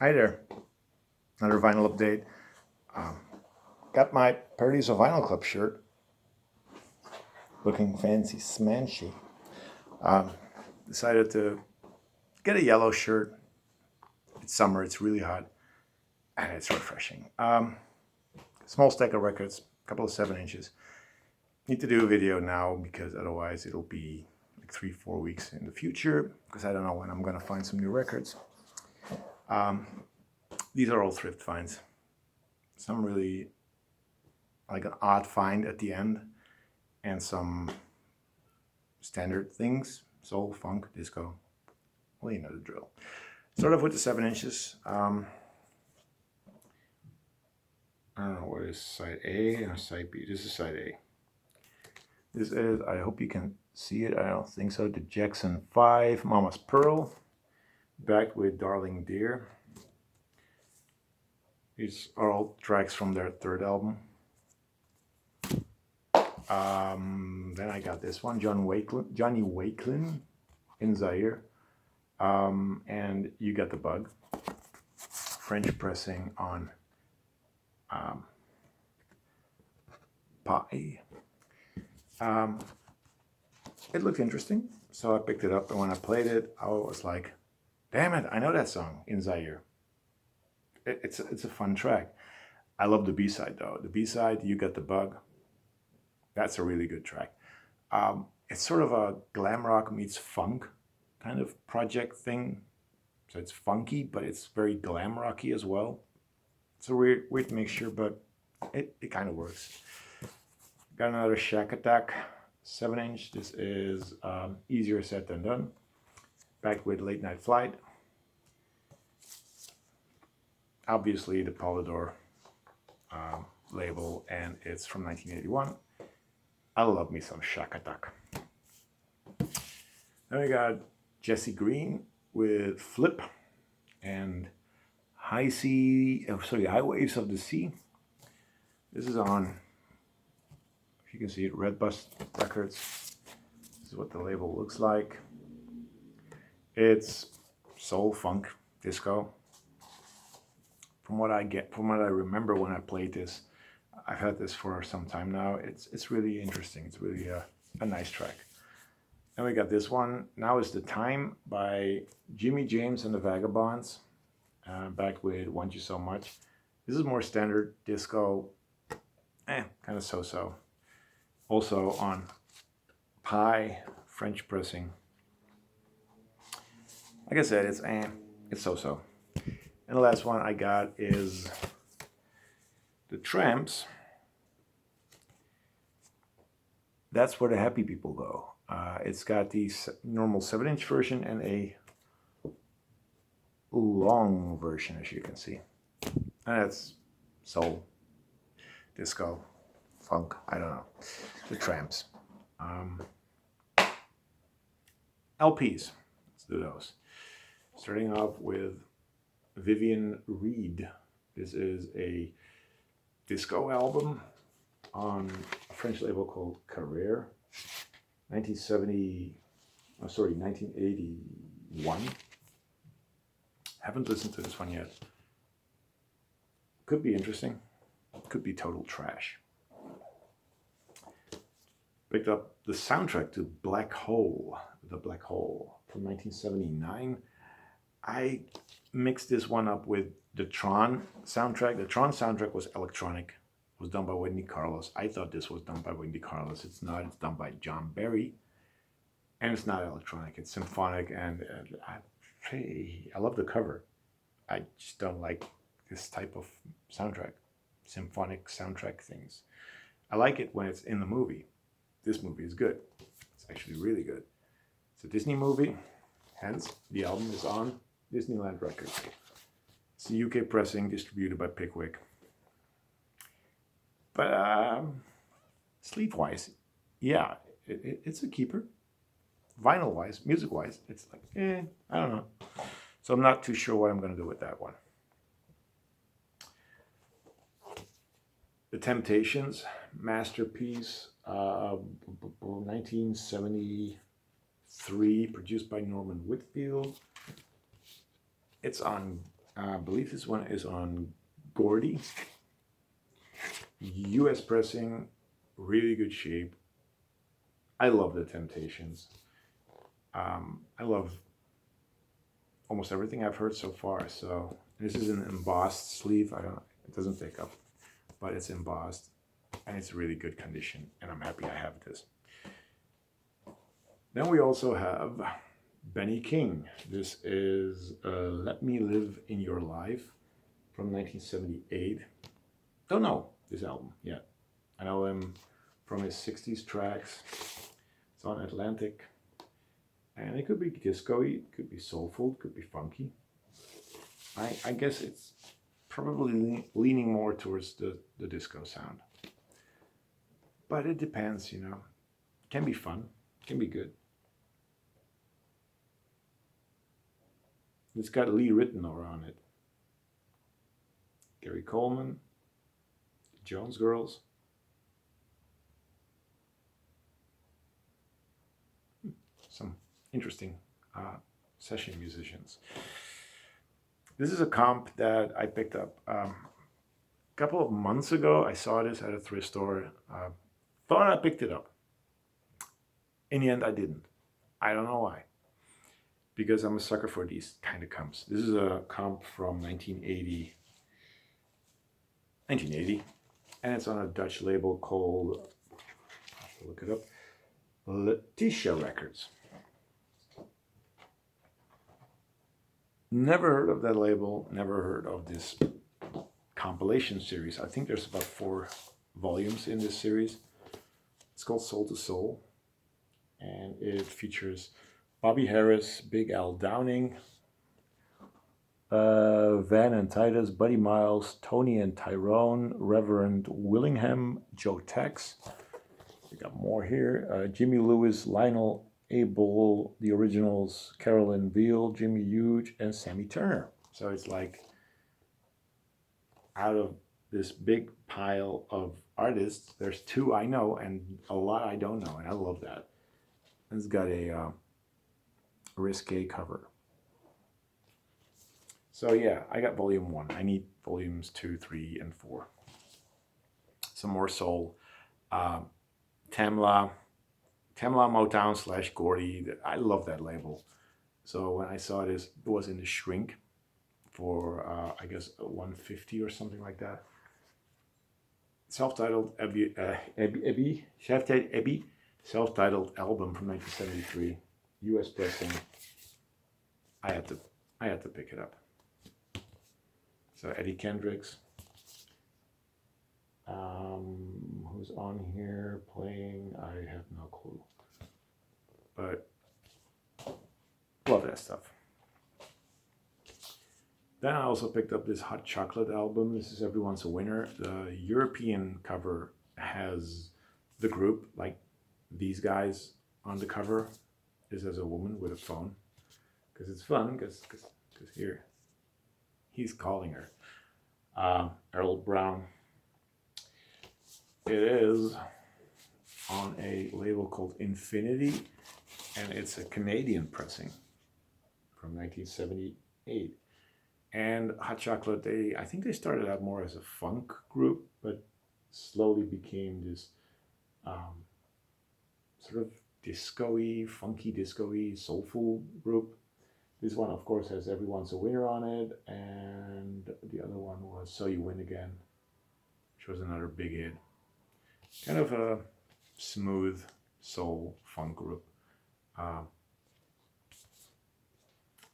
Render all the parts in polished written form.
Hi there, another vinyl update. Um, got my Parodies of Vinyl Club shirt, looking fancy smanchy. Um, Decided to get a yellow shirt. It's summer, it's really hot, and it's refreshing. Small stack of records, a couple of 7 inches. Need to do a video now because otherwise it'll be like 3, 4 weeks in the future because I don't know when I'm gonna find some new records. These are all thrift finds. Some really like an odd find at the end, and some standard things, soul, funk, disco. Well, you know the drill. Start off with the 7 inches. I don't know what is side A or side B. This is side A. This is, I hope you can see it. I don't think so. The Jackson 5, Mama's Pearl, backed with Darling Dear. These are all tracks from their third album. Then I got this one, Johnny Wakelin in Zaire. And You Got the Bug, French pressing on Pie. It looked interesting, so I picked it up, and when I played it, I was like, damn it, I know that song in Zaire. It's a fun track. I love the B-side, though. The B-side, You Got the Bug, that's a really good track. It's sort of a glam rock meets funk kind of project thing. So it's funky, but it's very glam rocky as well. It's a weird mixture, but it kind of works. Got another Shack Attack 7 inch. This is easier said than done. Back with Late Night Flight. Obviously the Polydor label, and it's from 1981. I love me some Shack Attack. Then we got Jesse Green with Flip and High Waves of the Sea. This is on, if you can see it, Red Bus Records. This is what the label looks like. It's soul, funk, disco. From what I remember when I played this, I've had this for some time now. It's really interesting. It's really a nice track. And we got this one, Now Is the Time, by Jimmy James and the Vagabonds, back with Want You So Much. This is more standard disco, kind of so-so. Also on Pie, French pressing. Like I said, it's so-so. And the last one I got is the Tramps. That's Where the Happy People Go. It's got the normal 7-inch version and a long version, as you can see. And it's soul, disco, funk, I don't know. The Tramps. LPs, let's do those. Starting off with Vivian Reed. This is a disco album on a French label called Carrere. 1981. Haven't listened to this one yet. Could be interesting. Could be total trash. Picked up the soundtrack to Black Hole, The Black Hole from 1979. I mixed this one up with the Tron soundtrack. The Tron soundtrack was electronic. It was done by Wendy Carlos. I thought this was done by Wendy Carlos. It's not. It's done by John Barry. And it's not electronic. It's symphonic. And I love the cover. I just don't like this type of soundtrack. Symphonic soundtrack things. I like it when it's in the movie. This movie is good. It's actually really good. It's a Disney movie. Hence, the album is on Disneyland Records. It's a UK pressing distributed by Pickwick. But sleeve-wise, yeah, it's a keeper. Vinyl-wise, music-wise, it's like, I don't know. So I'm not too sure what I'm going to do with that one. The Temptations, Masterpiece, 1973, produced by Norman Whitfield. It's on I believe this one is on Gordy. US pressing, really good shape. I love the Temptations. I love almost everything I've heard so far. So this is an embossed sleeve. I don't. It doesn't pick up, but it's embossed, and it's really good condition. And I'm happy I have this. Then we also have Benny King. This is "Let Me Live in Your Life" from 1978. Don't know this album yet. I know him from his 60s tracks. It's on Atlantic. And it could be disco-y, it could be soulful, it could be funky. I guess it's probably leaning more towards the disco sound. But it depends, you know. It can be fun, it can be good. It's got Lee Ritenour on it. Gary Coleman, Jones Girls. Some interesting session musicians. This is a comp that I picked up a couple of months ago. I saw this at a thrift store. Thought I picked it up. In the end, I didn't. I don't know why. Because I'm a sucker for these kind of comps. This is a comp from 1980. And it's on a Dutch label called, I'll have to look it up, Letitia Records. Never heard of that label, never heard of this compilation series. I think there's about 4 volumes in this series. It's called Soul to Soul, and it features Bobby Harris, Big Al Downing, Van and Titus, Buddy Miles, Tony and Tyrone, Reverend Willingham, Joe Tex. We got more here. Jimmy Lewis, Lionel Abel, the originals, Carolyn Veal, Jimmy Huge, and Sammy Turner. So it's like out of this big pile of artists, there's 2 I know and a lot I don't know, and I love that. And it's got a risque cover. So yeah, I got volume 1. I need volumes 2, 3, and 4. Some more soul. Tamla Motown / Gordy. I love that label. So when I saw this, it was in the shrink for I guess $150 or something like that. Self-titled self-titled album from 1973, U.S. pressing. I had to pick it up. So Eddie Kendricks, who's on here playing, I have no clue. But love that stuff. Then I also picked up this Hot Chocolate album. This is Everyone's a Winner. The European cover has the group, like these guys on the cover. This is a woman with a phone. Because it's fun, because here, he's calling her. Earl Brown. It is on a label called Infinity, and it's a Canadian pressing from 1978. And Hot Chocolate, I think they started out more as a funk group, but slowly became this sort of disco-y, funky disco-y, soulful group. This one, of course, has Everyone's a Winner on it, and the other one was So You Win Again, which was another big hit. Kind of a smooth soul funk group.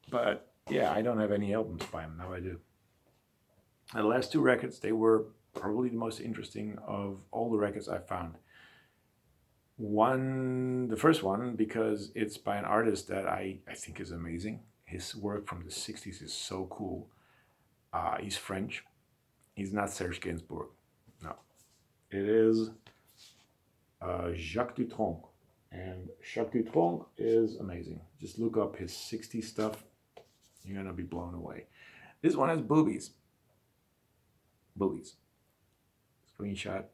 But yeah, I don't have any albums by him. Now I do. And the last 2 records, they were probably the most interesting of all the records I found. The first one, because it's by an artist that I think is amazing. His work from the 60s is so cool. He's French. He's not Serge Gainsbourg. No. It is Jacques Dutronc. And Jacques Dutronc is amazing. Just look up his 60s stuff. You're going to be blown away. This one has boobies. Boobies. Screenshot.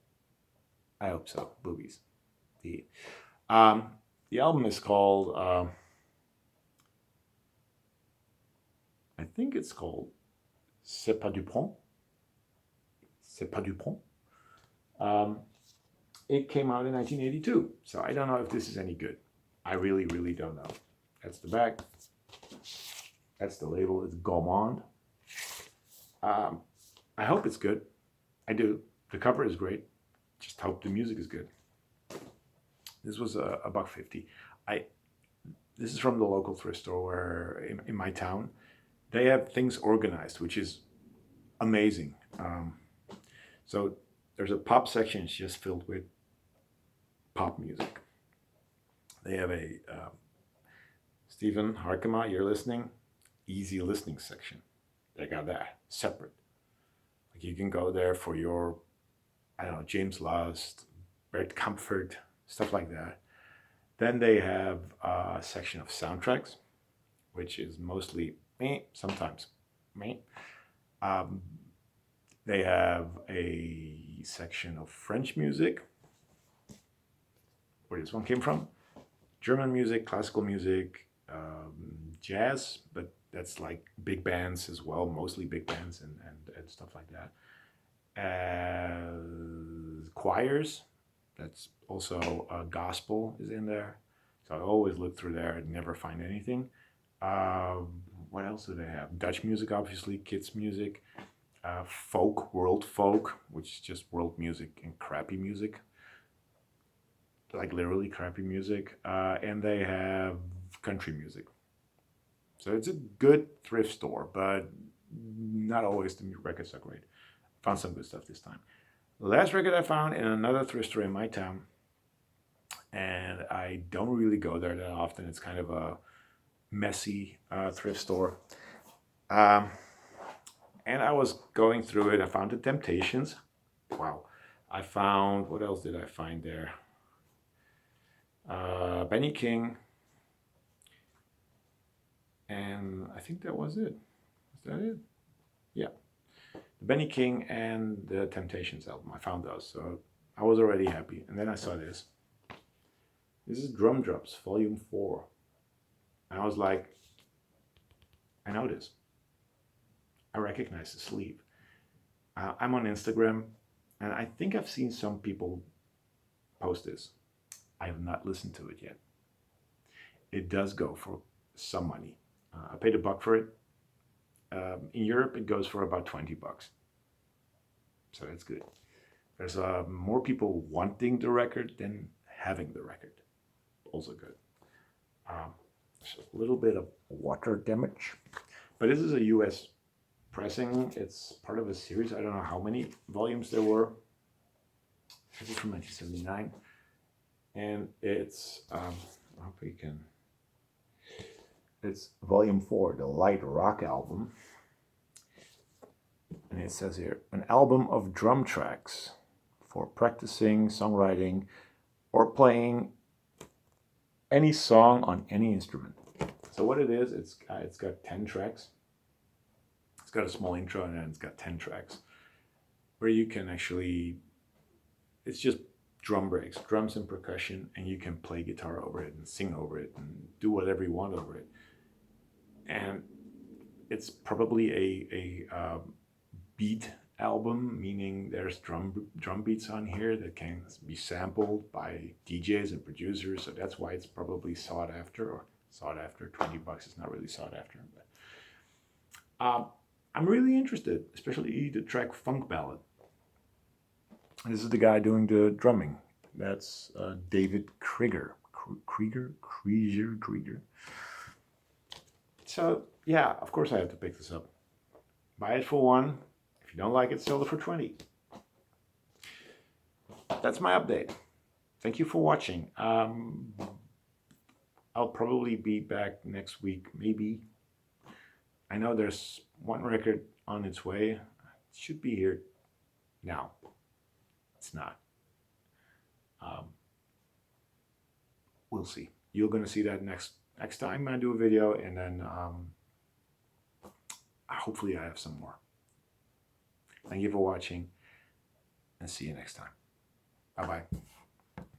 I hope so. Boobies. The album is called, I think it's called C'est pas Dupont. C'est pas Dupont. It came out in 1982, so I don't know if this is any good. I really, really don't know. That's the back. That's the label. It's Gaumont. I hope it's good. I do. The cover is great. Just hope the music is good. This was a $1.50. This is from the local thrift store where in my town. They have things organized, which is amazing. So there's a pop section. It's just filled with pop music. They have a Stephen Harkema, you're listening, easy listening section. They got that separate. Like you can go there for your, I don't know, James Last, Bert Comfort, stuff like that. Then they have a section of soundtracks, which is mostly me, sometimes me. They have a section of French music, where this one came from. German music, classical music, jazz, but that's like big bands as well, mostly big bands and stuff like that. Choirs, that's also gospel is in there. So I always look through there and never find anything. What else do they have? Dutch music, obviously, kids music, folk, world folk, which is just world music and crappy music. Like literally crappy music, and they have country music. So it's a good thrift store, but not always the records are great. Found some good stuff this time. The last record I found in another thrift store in my town, and I don't really go there that often. It's kind of a messy thrift store. And I was going through it. I found the Temptations. Wow. I found, what else did I find there? Benny King, and I think that was it. Was that it? Yeah. The Benny King and the Temptations album. I found those, so I was already happy. And then I saw this. This is Drum Drops, Volume 4. And I was like, I know this. I recognize the sleeve. I'm on Instagram, and I think I've seen some people post this. I have not listened to it yet. It does go for some money. I paid $1 for it. In Europe, it goes for about $20. So that's good. There's more people wanting the record than having the record. Also good. There's a little bit of water damage. But this is a US pressing. It's part of a series. I don't know how many volumes there were. This is from 1979. And it's, I hope you can, it's Volume 4, the Light Rock album. And it says here, an album of drum tracks for practicing, songwriting, or playing any song on any instrument. So what it is, it's got 10 tracks. It's got a small intro and then it's got 10 tracks where you can actually, it's just drum breaks, drums and percussion, and you can play guitar over it and sing over it and do whatever you want over it. And it's probably a beat album, meaning there's drum beats on here that can be sampled by DJs and producers. So that's why it's probably sought after, or sought after. $20 is not really sought after. But I'm really interested, especially the track Funk Ballad. This is the guy doing the drumming. That's David Krieger. Krieger. So yeah, of course I have to pick this up. Buy it for $1. If you don't like it, sell it for $20. That's my update. Thank you for watching. I'll probably be back next week, maybe. I know there's one record on its way. It should be here now. It's not. We'll see. You're going to see that next time I do a video, and then hopefully I have some more. Thank you for watching, and see you next time. Bye-bye.